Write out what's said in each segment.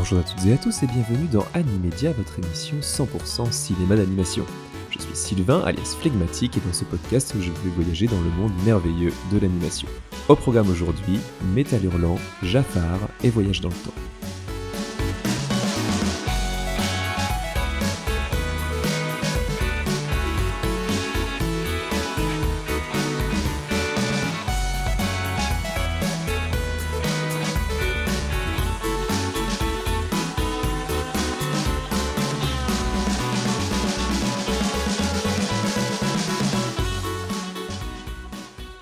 Bonjour à toutes et à tous et bienvenue dans Animedia, votre émission 100% cinéma d'animation. Je suis Sylvain, alias Flegmatique, et dans ce podcast, je vais voyager dans le monde merveilleux de l'animation. Au programme aujourd'hui, Métal Hurlant, Jafar et Voyage dans le temps.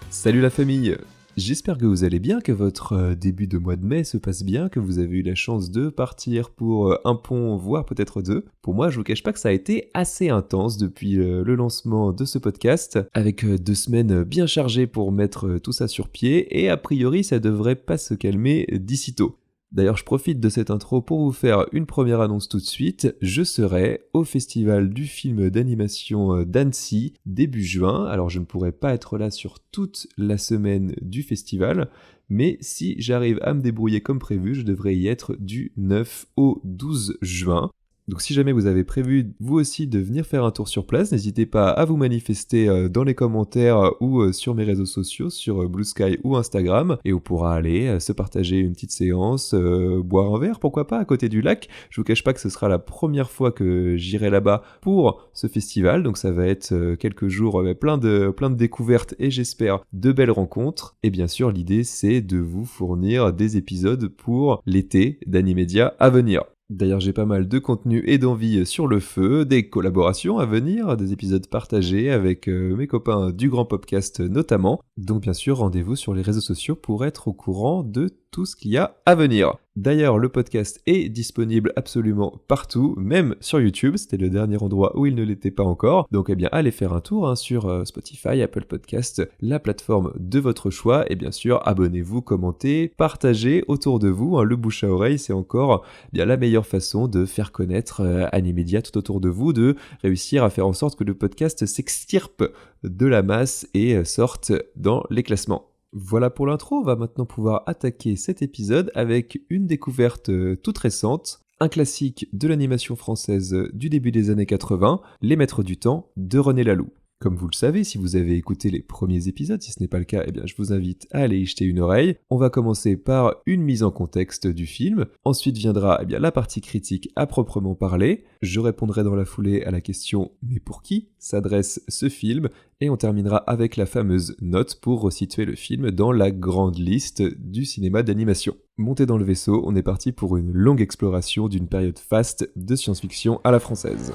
Salut la famille! J'espère que vous allez bien, que votre début de mois de mai se passe bien, que vous avez eu la chance de partir pour un pont, voire peut-être deux. Pour moi, je vous cache pas que ça a été assez intense depuis le lancement de ce podcast, avec 2 semaines bien chargées pour mettre tout ça sur pied, et a priori ça devrait pas se calmer d'ici tôt. D'ailleurs, je profite de cette intro pour vous faire une première annonce tout de suite. Je serai au festival du film d'animation d'Annecy début juin. Alors, je ne pourrai pas être là sur toute la semaine du festival, mais si j'arrive à me débrouiller comme prévu, je devrais y être du 9 au 12 juin. Donc si jamais vous avez prévu vous aussi de venir faire un tour sur place, n'hésitez pas à vous manifester dans les commentaires ou sur mes réseaux sociaux, sur Blue Sky ou Instagram, et on pourra aller se partager une petite séance, boire un verre, pourquoi pas, à côté du lac. Je vous cache pas que ce sera la première fois que j'irai là-bas pour ce festival, donc ça va être quelques jours plein de découvertes et j'espère de belles rencontres. Et bien sûr, l'idée c'est de vous fournir des épisodes pour l'été d'Animedia à venir. D'ailleurs, j'ai pas mal de contenu et d'envie sur le feu, des collaborations à venir, des épisodes partagés avec mes copains du Grand Podcast notamment. Donc bien sûr, rendez-vous sur les réseaux sociaux pour être au courant de tout ce qu'il y a à venir. D'ailleurs, le podcast est disponible absolument partout, même sur YouTube. C'était le dernier endroit où il ne l'était pas encore. Donc eh bien, allez faire un tour sur Spotify, Apple Podcast, la plateforme de votre choix. Et bien sûr, abonnez-vous, commentez, partagez autour de vous. Le bouche à oreille, c'est encore bien la meilleure façon de faire connaître Animedia tout autour de vous, de réussir à faire en sorte que le podcast s'extirpe de la masse et sorte dans les classements. Voilà pour l'intro, on va maintenant pouvoir attaquer cet épisode avec une découverte toute récente, un classique de l'animation française du début des années 80, Les Maîtres du Temps de René Laloux. Comme vous le savez, si vous avez écouté les premiers épisodes, si ce n'est pas le cas, eh bien je vous invite à aller y jeter une oreille. On va commencer par une mise en contexte du film, ensuite viendra la partie critique à proprement parler, je répondrai dans la foulée à la question « Mais pour qui ?» s'adresse ce film, et on terminera avec la fameuse note pour resituer le film dans la grande liste du cinéma d'animation. Montez dans le vaisseau, on est parti pour une longue exploration d'une période faste de science-fiction à la française.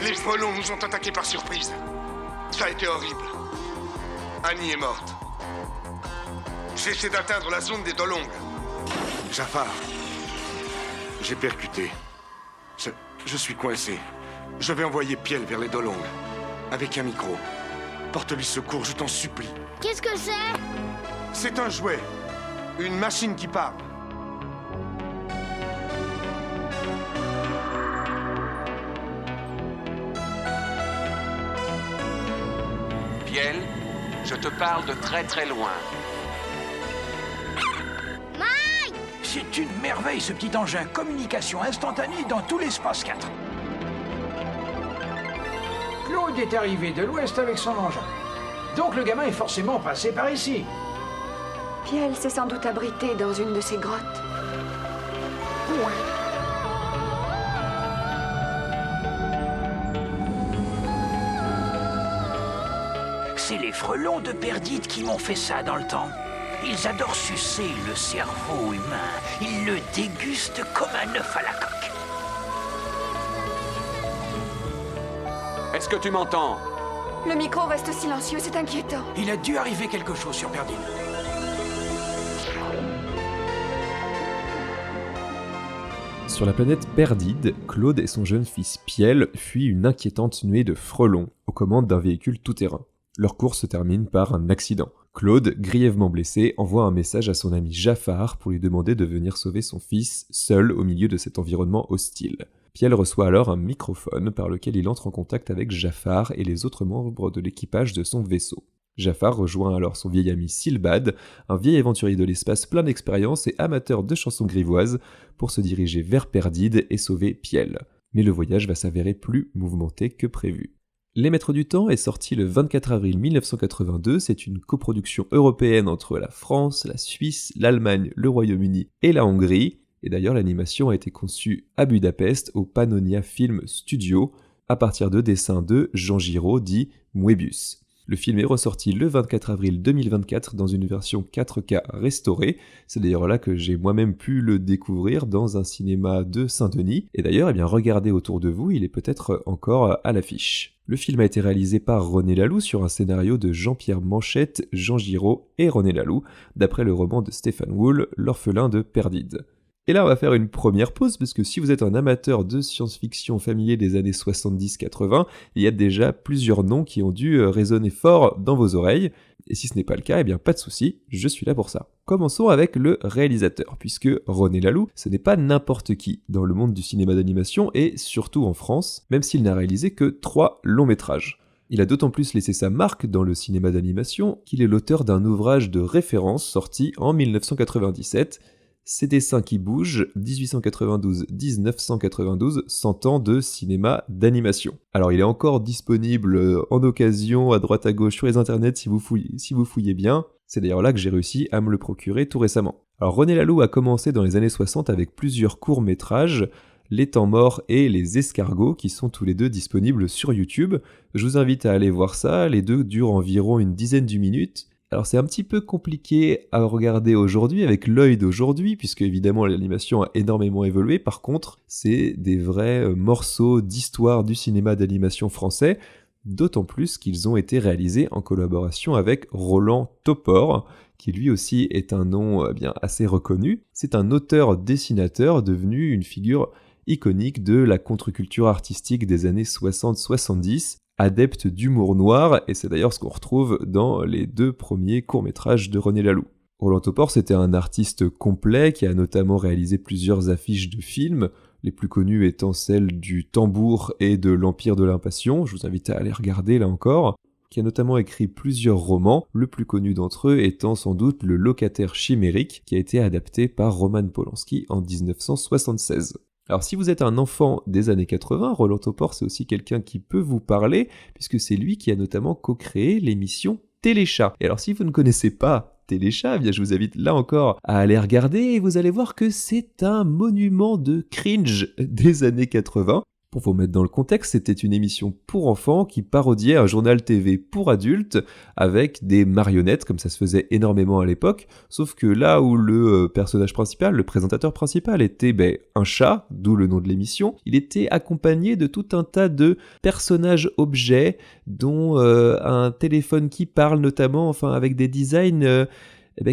Les frelons nous ont attaqués par surprise. Ça a été horrible. Annie est morte. J'essaie d'atteindre la zone des Dolongs. Jafar, j'ai percuté. Je suis coincé. Je vais envoyer Piel vers les Dolongs. Avec un micro. Porte-lui secours, je t'en supplie. Qu'est-ce que c'est ? C'est un jouet. Une machine qui parle. Piel, je te parle de très très loin. Mike ! C'est une merveille ce petit engin, communication instantanée dans tout l'espace 4. Claude est arrivé de l'ouest avec son engin. Donc le gamin est forcément passé par ici. Piel s'est sans doute abrité dans une de ces grottes. Ouais. C'est les frelons de Perdite qui m'ont fait ça dans le temps. Ils adorent sucer le cerveau humain. Ils le dégustent comme un œuf à la coque. Est-ce que tu m'entends? Le micro reste silencieux, c'est inquiétant. Il a dû arriver quelque chose sur Perdite. Sur la planète Perdide, Claude et son jeune fils Piel fuient une inquiétante nuée de frelons aux commandes d'un véhicule tout-terrain. Leur course se termine par un accident. Claude, grièvement blessé, envoie un message à son ami Jafar pour lui demander de venir sauver son fils seul au milieu de cet environnement hostile. Piel reçoit alors un microphone par lequel il entre en contact avec Jafar et les autres membres de l'équipage de son vaisseau. Jafar rejoint alors son vieil ami Silbad, un vieil aventurier de l'espace plein d'expérience et amateur de chansons grivoises, pour se diriger vers Perdide et sauver Piel. Mais le voyage va s'avérer plus mouvementé que prévu. Les Maîtres du Temps est sorti le 24 avril 1982, c'est une coproduction européenne entre la France, la Suisse, l'Allemagne, le Royaume-Uni et la Hongrie, et d'ailleurs l'animation a été conçue à Budapest au Pannonia Film Studio, à partir de dessins de Jean Giraud dit Moebius. Le film est ressorti le 24 avril 2024 dans une version 4K restaurée. C'est d'ailleurs là que j'ai moi-même pu le découvrir dans un cinéma de Saint-Denis. Et d'ailleurs, regardez autour de vous, il est peut-être encore à l'affiche. Le film a été réalisé par René Laloux sur un scénario de Jean-Pierre Manchette, Jean Giraud et René Laloux, d'après le roman de Stéphane Wool, L'orphelin de Perdide. Et là, on va faire une première pause, parce que si vous êtes un amateur de science-fiction familier des années 70-80, il y a déjà plusieurs noms qui ont dû résonner fort dans vos oreilles. Et si ce n'est pas le cas, pas de souci, je suis là pour ça. Commençons avec le réalisateur, puisque René Laloux, ce n'est pas n'importe qui dans le monde du cinéma d'animation, et surtout en France, même s'il n'a réalisé que 3 longs métrages. Il a d'autant plus laissé sa marque dans le cinéma d'animation qu'il est l'auteur d'un ouvrage de référence sorti en 1997, Ces dessins qui bougent, 1892-1992, 100 ans de cinéma d'animation. Alors il est encore disponible en occasion à droite à gauche sur les internets si vous fouillez bien. C'est d'ailleurs là que j'ai réussi à me le procurer tout récemment. Alors René Laloux a commencé dans les années 60 avec plusieurs courts-métrages, Les Temps Morts et Les Escargots, qui sont tous les deux disponibles sur YouTube. Je vous invite à aller voir ça, les deux durent environ une dizaine de minutes. Alors c'est un petit peu compliqué à regarder aujourd'hui avec l'œil d'aujourd'hui, puisque évidemment l'animation a énormément évolué. Par contre, c'est des vrais morceaux d'histoire du cinéma d'animation français, d'autant plus qu'ils ont été réalisés en collaboration avec Roland Topor, qui lui aussi est un nom assez reconnu. C'est un auteur-dessinateur devenu une figure iconique de la contre-culture artistique des années 60-70, adepte d'humour noir, et c'est d'ailleurs ce qu'on retrouve dans les 2 premiers courts-métrages de René Laloux. Roland Topor, c'était un artiste complet qui a notamment réalisé plusieurs affiches de films, les plus connues étant celles du Tambour et de l'Empire de l'Impassion, je vous invite à aller regarder là encore, qui a notamment écrit plusieurs romans, le plus connu d'entre eux étant sans doute Le Locataire chimérique, qui a été adapté par Roman Polanski en 1976. Alors si vous êtes un enfant des années 80, Roland Topor c'est aussi quelqu'un qui peut vous parler, puisque c'est lui qui a notamment co-créé l'émission Téléchat. Et alors si vous ne connaissez pas Téléchat, je vous invite là encore à aller regarder et vous allez voir que c'est un monument de cringe des années 80. Pour vous mettre dans le contexte, c'était une émission pour enfants qui parodiait un journal TV pour adultes avec des marionnettes, comme ça se faisait énormément à l'époque, sauf que là où le personnage principal, le présentateur principal était un chat, d'où le nom de l'émission, il était accompagné de tout un tas de personnages objets, dont un téléphone qui parle notamment, avec des designs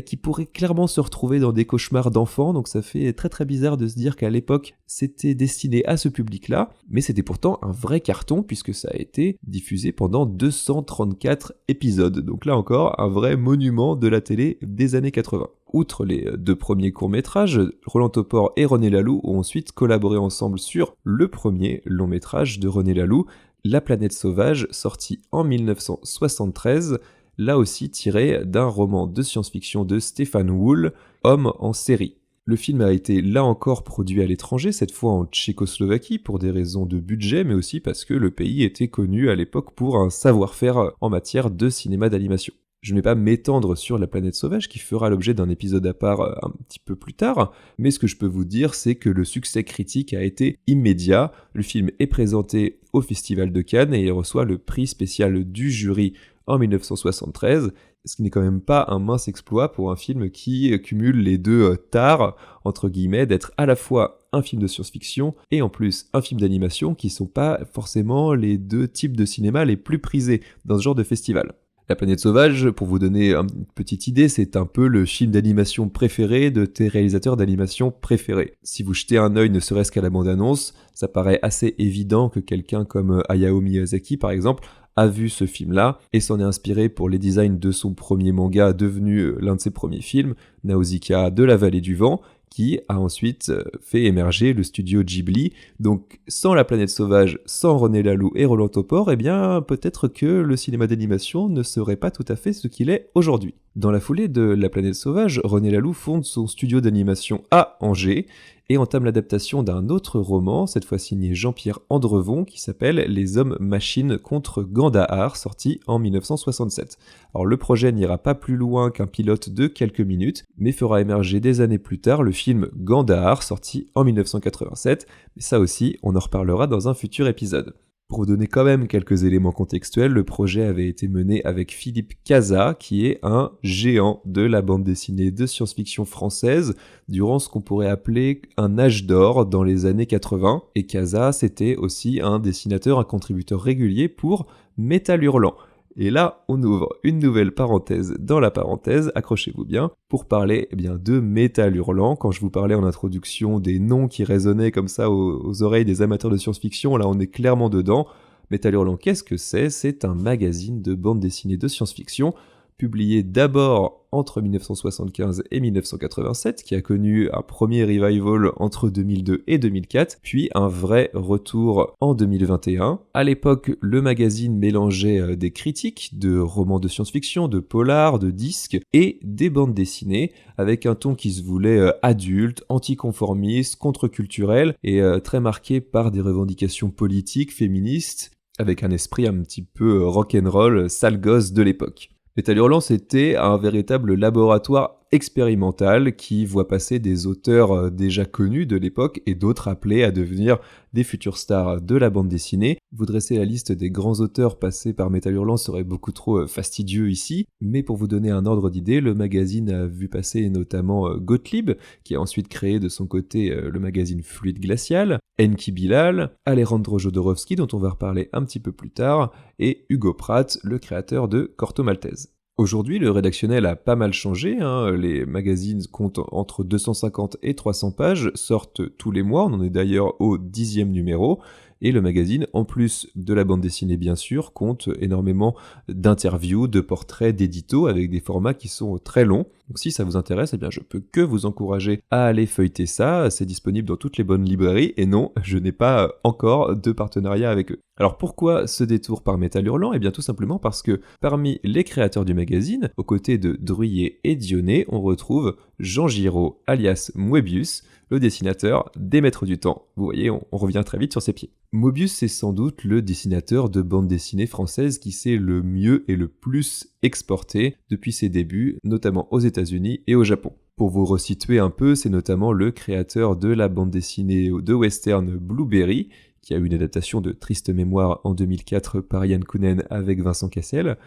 qui pourraient clairement se retrouver dans des cauchemars d'enfants, donc ça fait très très bizarre de se dire qu'à l'époque c'était destiné à ce public-là, mais c'était pourtant un vrai carton puisque ça a été diffusé pendant 234 épisodes, donc là encore un vrai monument de la télé des années 80. Outre les 2 premiers courts-métrages, Roland Topor et René Laloux ont ensuite collaboré ensemble sur le premier long-métrage de René Laloux, La Planète Sauvage, sorti en 1973, là aussi tiré d'un roman de science-fiction de Stéphane Wool, Homme en série. Le film a été là encore produit à l'étranger, cette fois en Tchécoslovaquie pour des raisons de budget, mais aussi parce que le pays était connu à l'époque pour un savoir-faire en matière de cinéma d'animation. Je ne vais pas m'étendre sur La Planète Sauvage, qui fera l'objet d'un épisode à part un petit peu plus tard, mais ce que je peux vous dire, c'est que le succès critique a été immédiat. Le film est présenté au Festival de Cannes et il reçoit le prix spécial du jury en 1973, ce qui n'est quand même pas un mince exploit pour un film qui cumule les 2 tares, entre guillemets, d'être à la fois un film de science-fiction et en plus un film d'animation, qui sont pas forcément les 2 types de cinéma les plus prisés dans ce genre de festival. La Planète Sauvage, pour vous donner une petite idée, c'est un peu le film d'animation préféré de tes réalisateurs d'animation préférés. Si vous jetez un œil ne serait-ce qu'à la bande-annonce, ça paraît assez évident que quelqu'un comme Hayao Miyazaki par exemple a vu ce film-là et s'en est inspiré pour les designs de son premier manga devenu l'un de ses premiers films, Nausicaa de la Vallée du Vent, qui a ensuite fait émerger le studio Ghibli. Donc sans La Planète Sauvage, sans René Laloux et Roland Topor, eh bien peut-être que le cinéma d'animation ne serait pas tout à fait ce qu'il est aujourd'hui. Dans la foulée de La Planète Sauvage, René Laloux fonde son studio d'animation à Angers et entame l'adaptation d'un autre roman, cette fois signé Jean-Pierre Andrevon, qui s'appelle Les Hommes-Machines contre Gandahar, sorti en 1967. Alors le projet n'ira pas plus loin qu'un pilote de quelques minutes, mais fera émerger des années plus tard le film Gandahar, sorti en 1987, mais ça aussi, on en reparlera dans un futur épisode. Pour vous donner quand même quelques éléments contextuels, le projet avait été mené avec Philippe Cazat, qui est un géant de la bande dessinée de science-fiction française, durant ce qu'on pourrait appeler un âge d'or dans les années 80. Et Cazat, c'était aussi un dessinateur, un contributeur régulier pour Métal Hurlant. Et là, on ouvre une nouvelle parenthèse dans la parenthèse, accrochez-vous bien, pour parler de Métal Hurlant. Quand je vous parlais en introduction des noms qui résonnaient comme ça aux oreilles des amateurs de science-fiction, là on est clairement dedans. Métal Hurlant, qu'est-ce que c'est ? C'est un magazine de bande dessinée de science-fiction, publié d'abord entre 1975 et 1987, qui a connu un premier revival entre 2002 et 2004, puis un vrai retour en 2021. À l'époque, le magazine mélangeait des critiques de romans de science-fiction, de polars, de disques et des bandes dessinées, avec un ton qui se voulait adulte, anticonformiste, contre-culturel et très marqué par des revendications politiques, féministes, avec un esprit un petit peu rock'n'roll, sale gosse de l'époque. Métal Hurlant, c'était un véritable laboratoire expérimental qui voit passer des auteurs déjà connus de l'époque et d'autres appelés à devenir des futures stars de la bande dessinée. Vous dresser la liste des grands auteurs passés par Métal Hurlant serait beaucoup trop fastidieux ici, mais pour vous donner un ordre d'idée, le magazine a vu passer notamment Gottlieb, qui a ensuite créé de son côté le magazine Fluide Glacial, Enki Bilal, Alejandro Jodorowsky, dont on va reparler un petit peu plus tard, et Hugo Pratt, le créateur de Corto Maltese. Aujourd'hui, le rédactionnel a pas mal changé, les magazines comptent entre 250 et 300 pages, sortent tous les mois, on en est d'ailleurs au 10e numéro, et le magazine, en plus de la bande dessinée bien sûr, compte énormément d'interviews, de portraits, d'éditos avec des formats qui sont très longs. Donc si ça vous intéresse, je peux que vous encourager à aller feuilleter ça, c'est disponible dans toutes les bonnes librairies, et non, je n'ai pas encore de partenariat avec eux. Alors pourquoi ce détour par Métal Hurlant ? Tout simplement parce que parmi les créateurs du magazine, aux côtés de Druillet et Dionnet, on retrouve Jean Giraud, alias Moebius, le dessinateur des Maîtres du Temps. Vous voyez, on revient très vite sur ses pieds. Moebius, c'est sans doute le dessinateur de bande dessinée française qui s'est le mieux et le plus exporté depuis ses débuts, notamment aux États-Unis et au Japon. Pour vous resituer un peu, c'est notamment le créateur de la bande dessinée de western Blueberry, qui a eu une adaptation de Triste Mémoire en 2004 par Yann Kounen avec Vincent Cassel.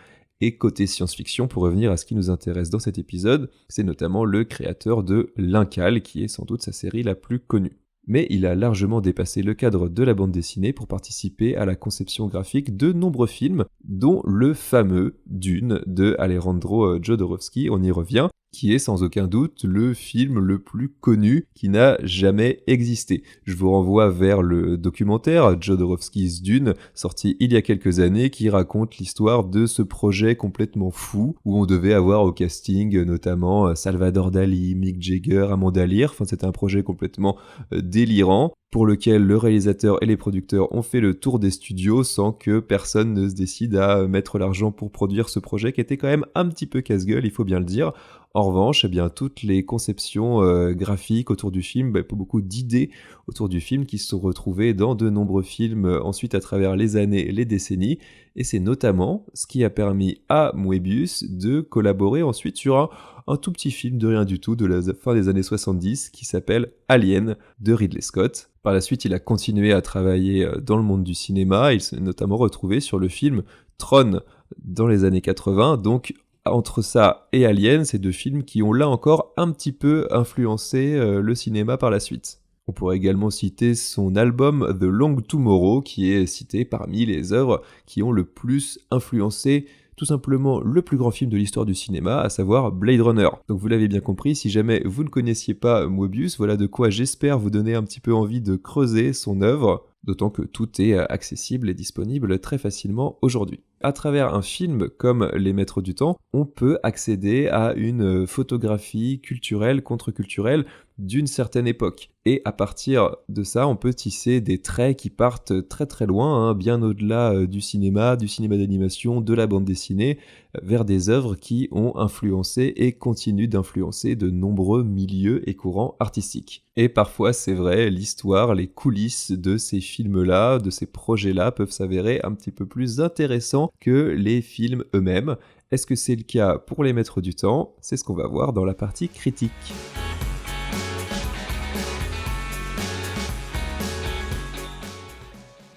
Et côté science-fiction, pour revenir à ce qui nous intéresse dans cet épisode, c'est notamment le créateur de L'Incal, qui est sans doute sa série la plus connue. Mais il a largement dépassé le cadre de la bande dessinée pour participer à la conception graphique de nombreux films, dont le fameux Dune de Alejandro Jodorowsky, on y revient, qui est sans aucun doute le film le plus connu qui n'a jamais existé. Je vous renvoie vers le documentaire Jodorowsky's Dune, sorti il y a quelques années, qui raconte l'histoire de ce projet complètement fou, où on devait avoir au casting notamment Salvador Dali, Mick Jagger, Amanda Lear, c'était un projet complètement délirant, pour lequel le réalisateur et les producteurs ont fait le tour des studios sans que personne ne se décide à mettre l'argent pour produire ce projet qui était quand même un petit peu casse-gueule, il faut bien le dire. En revanche, toutes les conceptions graphiques autour du film, beaucoup d'idées autour du film qui se sont retrouvées dans de nombreux films ensuite à travers les années, les décennies, et c'est notamment ce qui a permis à Moebius de collaborer ensuite sur un tout petit film de rien du tout de la fin des années 70 qui s'appelle Alien de Ridley Scott. Par la suite, il a continué à travailler dans le monde du cinéma, il s'est notamment retrouvé sur le film Tron dans les années 80, donc entre ça et Alien, c'est deux films qui ont là encore un petit peu influencé le cinéma par la suite. On pourrait également citer son album The Long Tomorrow, qui est cité parmi les œuvres qui ont le plus influencé tout simplement le plus grand film de l'histoire du cinéma, à savoir Blade Runner. Donc vous l'avez bien compris, si jamais vous ne connaissiez pas Moebius, voilà de quoi j'espère vous donner un petit peu envie de creuser son œuvre, d'autant que tout est accessible et disponible très facilement aujourd'hui. À travers un film comme Les Maîtres du Temps, on peut accéder à une photographie culturelle, contre-culturelle d'une certaine époque. Et à partir de ça, on peut tisser des traits qui partent très très loin, hein, bien au-delà du cinéma d'animation, de la bande dessinée, vers des œuvres qui ont influencé et continuent d'influencer de nombreux milieux et courants artistiques. Et parfois, c'est vrai, l'histoire, les coulisses de ces films-là, de ces projets-là, peuvent s'avérer un petit peu plus intéressants que les films eux-mêmes. Est-ce que c'est le cas pour Les Maîtres du Temps ? C'est ce qu'on va voir dans la partie critique.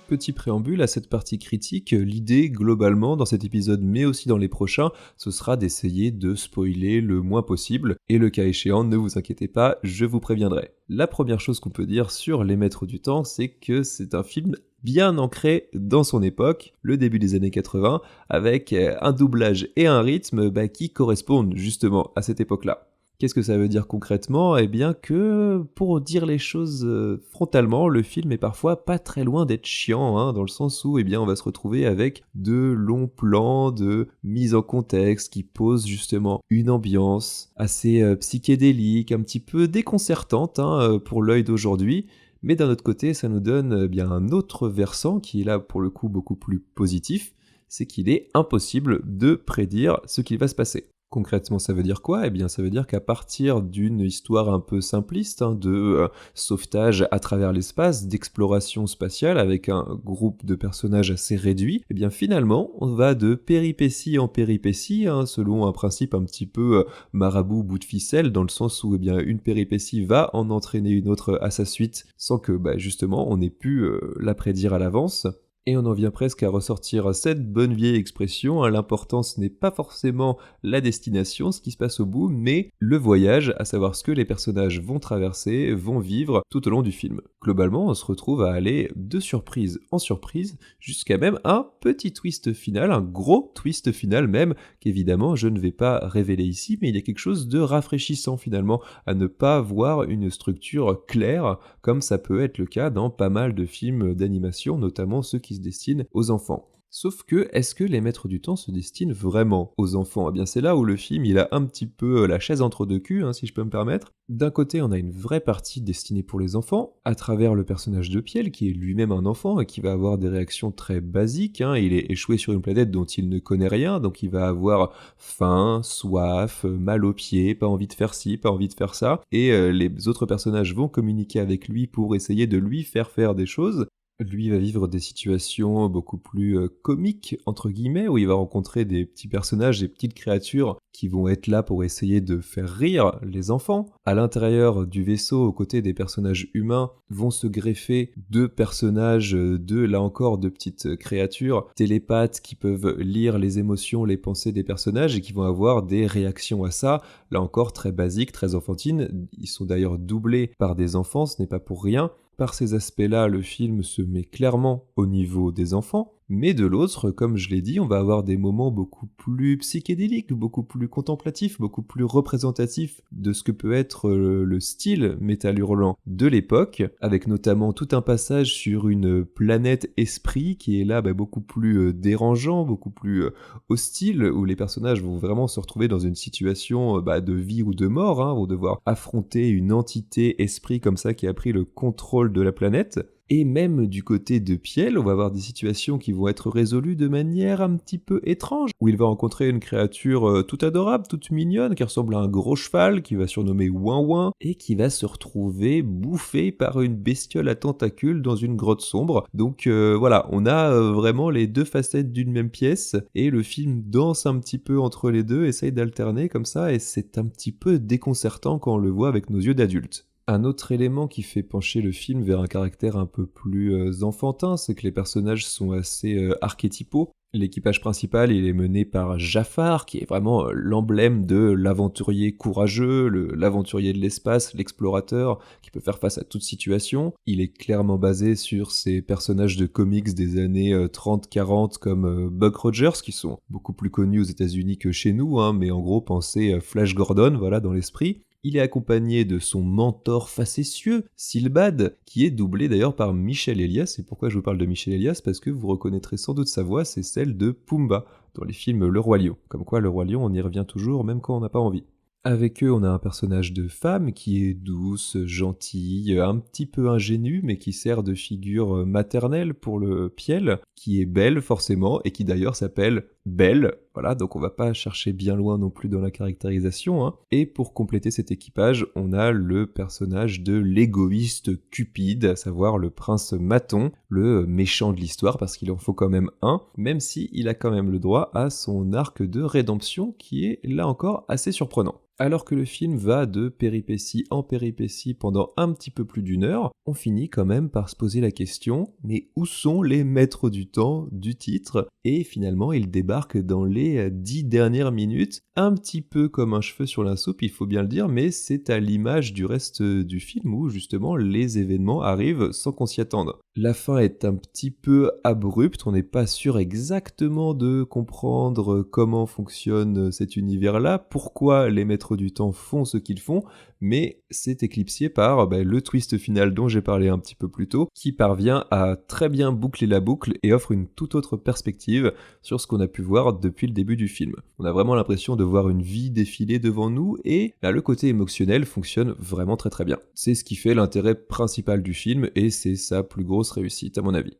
Petit préambule à cette partie critique, l'idée globalement dans cet épisode mais aussi dans les prochains, ce sera d'essayer de spoiler le moins possible, et le cas échéant, ne vous inquiétez pas, je vous préviendrai. La première chose qu'on peut dire sur Les Maîtres du Temps, c'est que c'est un film bien ancré dans son époque, le début des années 80, avec un doublage et un rythme qui correspondent justement à cette époque-là. Qu'est-ce que ça veut dire concrètement ? Eh bien que, pour dire les choses frontalement, le film est parfois pas très loin d'être chiant, hein, dans le sens où on va se retrouver avec de longs plans de mise en contexte qui posent justement une ambiance assez psychédélique, un petit peu déconcertante pour l'œil d'aujourd'hui. Mais d'un autre côté, ça nous donne bien un autre versant qui est là pour le coup beaucoup plus positif, c'est qu'il est impossible de prédire ce qui va se passer. Concrètement, ça veut dire quoi ? Eh bien, ça veut dire qu'à partir d'une histoire un peu simpliste, de sauvetage à travers l'espace, d'exploration spatiale avec un groupe de personnages assez réduit, eh bien finalement, on va de péripétie en péripétie, selon un principe un petit peu marabout bout de ficelle, dans le sens où une péripétie va en entraîner une autre à sa suite, sans que justement on ait pu la prédire à l'avance. Et on en vient presque à ressortir cette bonne vieille expression, l'important ce n'est pas forcément la destination, ce qui se passe au bout, mais le voyage, à savoir ce que les personnages vont traverser, vont vivre tout au long du film. Globalement, on se retrouve à aller de surprise en surprise, jusqu'à même un petit twist final, un gros twist final même, qu'évidemment je ne vais pas révéler ici, mais il y a quelque chose de rafraîchissant finalement, à ne pas voir une structure claire, comme ça peut être le cas dans pas mal de films d'animation, notamment ceux qui se destinent aux enfants. Sauf que, est-ce que Les Maîtres du Temps se destinent vraiment aux enfants ? Eh bien c'est là où le film il a un petit peu la chaise entre deux culs, si je peux me permettre. D'un côté, on a une vraie partie destinée pour les enfants, à travers le personnage de Piel, qui est lui-même un enfant et qui va avoir des réactions très basiques. Il est échoué sur une planète dont il ne connaît rien, donc il va avoir faim, soif, mal aux pieds, pas envie de faire ci, pas envie de faire ça, et les autres personnages vont communiquer avec lui pour essayer de lui faire des choses. Lui va vivre des situations beaucoup plus comiques, entre guillemets, où il va rencontrer des petits personnages, des petites créatures qui vont être là pour essayer de faire rire les enfants. À l'intérieur du vaisseau, aux côtés des personnages humains, vont se greffer deux personnages, là encore, de petites créatures télépathes qui peuvent lire les émotions, les pensées des personnages et qui vont avoir des réactions à ça, là encore très basiques, très enfantines. Ils sont d'ailleurs doublés par des enfants, ce n'est pas pour rien. Par ces aspects-là, le film se met clairement au niveau des enfants, mais de l'autre, comme je l'ai dit, on va avoir des moments beaucoup plus psychédéliques, beaucoup plus contemplatifs, beaucoup plus représentatifs de ce que peut être le style métal hurlant de l'époque, avec notamment tout un passage sur une planète esprit qui est là beaucoup plus dérangeant, beaucoup plus hostile, où les personnages vont vraiment se retrouver dans une situation de vie ou de mort, vont devoir affronter une entité esprit comme ça qui a pris le contrôle de la planète. Et même du côté de Piel, on va avoir des situations qui vont être résolues de manière un petit peu étrange, où il va rencontrer une créature toute adorable, toute mignonne, qui ressemble à un gros cheval, qui va surnommer Ouin Ouin, et qui va se retrouver bouffé par une bestiole à tentacules dans une grotte sombre. Donc voilà, on a vraiment les deux facettes d'une même pièce, et le film danse un petit peu entre les deux, essaye d'alterner comme ça, et c'est un petit peu déconcertant quand on le voit avec nos yeux d'adultes. Un autre élément qui fait pencher le film vers un caractère un peu plus enfantin, c'est que les personnages sont assez archétypaux. L'équipage principal, il est mené par Jafar, qui est vraiment l'emblème de l'aventurier courageux, l'aventurier de l'espace, l'explorateur, qui peut faire face à toute situation. Il est clairement basé sur ces personnages de comics des années 30-40 comme Buck Rogers, qui sont beaucoup plus connus aux États-Unis que chez nous, mais en gros, pensez Flash Gordon, voilà, dans l'esprit. Il est accompagné de son mentor facétieux, Silbad, qui est doublé d'ailleurs par Michel Elias. Et pourquoi je vous parle de Michel Elias ? Parce que vous reconnaîtrez sans doute sa voix, c'est celle de Pumba, dans les films Le Roi Lion. Comme quoi, Le Roi Lion, on y revient toujours, même quand on n'a pas envie. Avec eux, on a un personnage de femme qui est douce, gentille, un petit peu ingénue, mais qui sert de figure maternelle pour le Piel, qui est belle forcément, et qui d'ailleurs s'appelle Belle. Voilà, donc on va pas chercher bien loin non plus dans la caractérisation, hein. Et pour compléter cet équipage, on a le personnage de l'égoïste Cupide, à savoir le prince Maton, le méchant de l'histoire, parce qu'il en faut quand même un, même si il a quand même le droit à son arc de rédemption, qui est là encore assez surprenant. Alors que le film va de péripétie en péripétie pendant un petit peu plus d'une heure, on finit quand même par se poser la question, mais où sont les maîtres du temps du titre ? Et finalement, ils débarquent dans les 10 dernières minutes, un petit peu comme un cheveu sur la soupe, il faut bien le dire, mais c'est à l'image du reste du film où justement les événements arrivent sans qu'on s'y attende. La fin est un petit peu abrupte, on n'est pas sûr exactement de comprendre comment fonctionne cet univers-là, pourquoi les maîtres du temps font ce qu'ils font, mais c'est éclipsé par le twist final dont j'ai parlé un petit peu plus tôt, qui parvient à très bien boucler la boucle et offre une toute autre perspective sur ce qu'on a pu voir depuis le début du film. On a vraiment l'impression de voir une vie défiler devant nous et le côté émotionnel fonctionne vraiment très très bien. C'est ce qui fait l'intérêt principal du film et c'est sa plus grosse réussite à mon avis.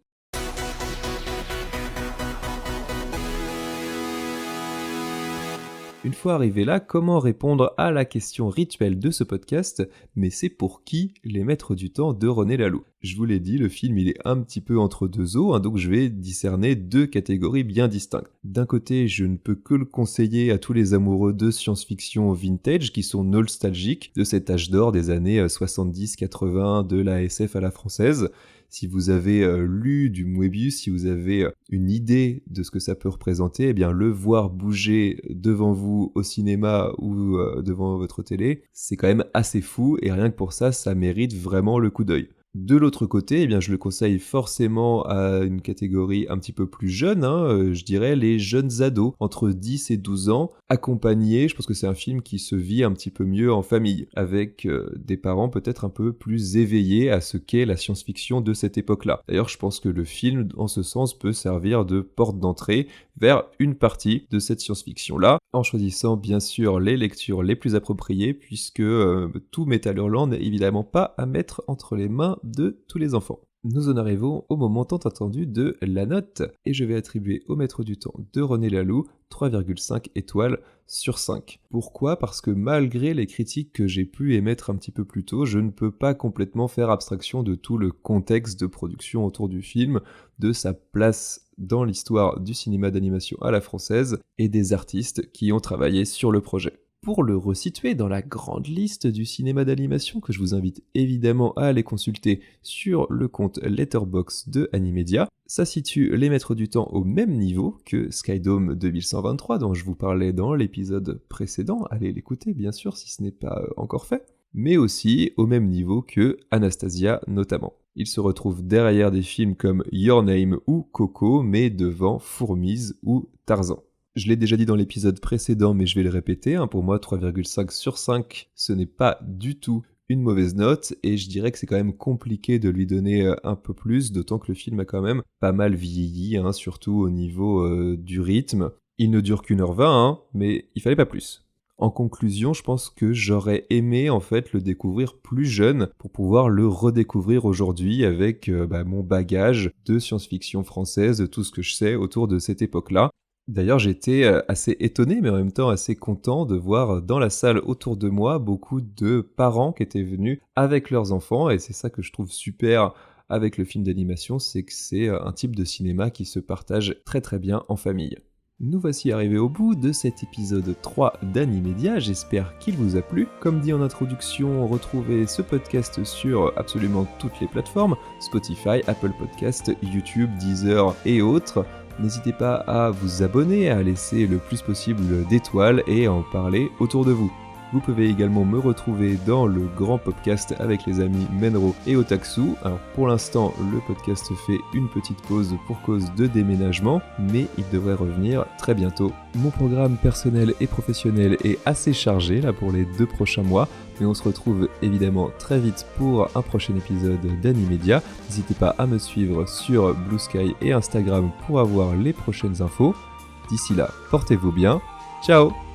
Une fois arrivé là, comment répondre à la question rituelle de ce podcast ? Mais c'est pour qui les maîtres du temps de René Laloux ? Je vous l'ai dit, le film il est un petit peu entre deux eaux, donc je vais discerner deux catégories bien distinctes. D'un côté, je ne peux que le conseiller à tous les amoureux de science-fiction vintage qui sont nostalgiques de cet âge d'or des années 70-80 de la SF à la française. Si vous avez lu du Moebius, si vous avez une idée de ce que ça peut représenter, eh bien le voir bouger devant vous au cinéma ou devant votre télé, c'est quand même assez fou et rien que pour ça, ça mérite vraiment le coup d'œil. De l'autre côté, eh bien, je le conseille forcément à une catégorie un petit peu plus jeune, je dirais les jeunes ados, entre 10 et 12 ans, accompagnés, je pense que c'est un film qui se vit un petit peu mieux en famille, avec des parents peut-être un peu plus éveillés à ce qu'est la science-fiction de cette époque-là. D'ailleurs, je pense que le film, en ce sens, peut servir de porte d'entrée vers une partie de cette science-fiction-là, en choisissant bien sûr les lectures les plus appropriées, puisque tout Metal Hurlant n'est évidemment pas à mettre entre les mains de tous les enfants. Nous en arrivons au moment tant attendu de la note, et je vais attribuer au maître du temps de René Laloux 3,5 étoiles sur 5. Pourquoi ? Parce que malgré les critiques que j'ai pu émettre un petit peu plus tôt, je ne peux pas complètement faire abstraction de tout le contexte de production autour du film, de sa place dans l'histoire du cinéma d'animation à la française et des artistes qui ont travaillé sur le projet. Pour le resituer dans la grande liste du cinéma d'animation que je vous invite évidemment à aller consulter sur le compte Letterboxd de Animedia, ça situe Les Maîtres du Temps au même niveau que Skydome 2123 dont je vous parlais dans l'épisode précédent, allez l'écouter bien sûr si ce n'est pas encore fait, mais aussi au même niveau que Anastasia notamment. Il se retrouve derrière des films comme Your Name ou Coco, mais devant Fourmise ou Tarzan. Je l'ai déjà dit dans l'épisode précédent, mais je vais le répéter, pour moi 3,5 sur 5, ce n'est pas du tout une mauvaise note, et je dirais que c'est quand même compliqué de lui donner un peu plus, d'autant que le film a quand même pas mal vieilli, surtout au niveau du rythme. Il ne dure qu'1h20, mais il fallait pas plus. En conclusion, je pense que j'aurais aimé en fait le découvrir plus jeune pour pouvoir le redécouvrir aujourd'hui avec mon bagage de science-fiction française, de tout ce que je sais autour de cette époque-là. D'ailleurs, j'étais assez étonné, mais en même temps assez content de voir dans la salle autour de moi beaucoup de parents qui étaient venus avec leurs enfants, et c'est ça que je trouve super avec le film d'animation, c'est que c'est un type de cinéma qui se partage très très bien en famille. Nous voici arrivés au bout de cet épisode 3 d'Animedia, j'espère qu'il vous a plu. Comme dit en introduction, retrouvez ce podcast sur absolument toutes les plateformes, Spotify, Apple Podcasts, YouTube, Deezer et autres. N'hésitez pas à vous abonner, à laisser le plus possible d'étoiles et à en parler autour de vous. Vous pouvez également me retrouver dans le grand podcast avec les amis Menro et Otaksu. Alors pour l'instant, le podcast fait une petite pause pour cause de déménagement, mais il devrait revenir très bientôt. Mon programme personnel et professionnel est assez chargé là pour les 2 prochains mois, mais on se retrouve évidemment très vite pour un prochain épisode d'Animedia. N'hésitez pas à me suivre sur Blue Sky et Instagram pour avoir les prochaines infos. D'ici là, portez-vous bien. Ciao!